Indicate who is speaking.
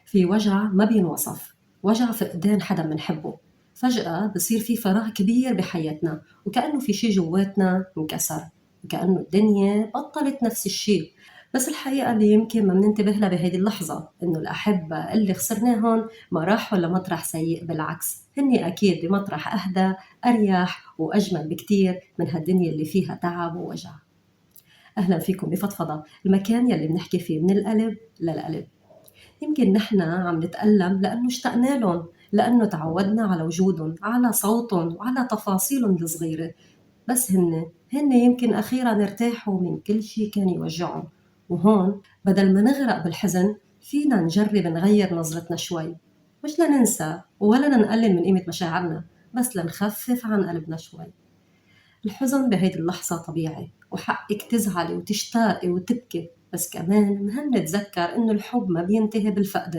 Speaker 1: في وجع ما بينوصف، وجع فقدان حدا منحبه. فجأة بصير في فراغ كبير بحياتنا، وكأنه في شي جواتنا انكسر، وكأنه الدنيا بطلت نفس الشي. بس الحقيقة اللي يمكن ما مننتبه لها بهيدي اللحظة إنه الأحبة اللي خسرناهن ما راحوا لمطرح سيء، بالعكس هن أكيد بمطرح أهدى، أريح وأجمل بكتير من هالدنيا اللي فيها تعب ووجع. أهلا فيكم بفضفضة، المكان يلي بنحكي فيه من القلب للقلب. يمكن نحن عم نتألم لأنه اشتقنا لهم، لأنه تعودنا على وجودهم، على صوتهم وعلى تفاصيلهم الصغيرة. بس هن يمكن أخيرا ارتاحوا من كل شي كان يوجعهم. وهون بدل ما نغرق بالحزن فينا نجرب نغير نظرتنا شوي، مش لننسى ولا لنقلل من قيمة مشاعرنا، بس لنخفف عن قلبنا شوي. الحزن بهيدي اللحظة طبيعي، وحقك تزعلي وتشتاقي وتبكي، بس كمان مهم نتذكر إنه الحب ما بينتهي بالفقد.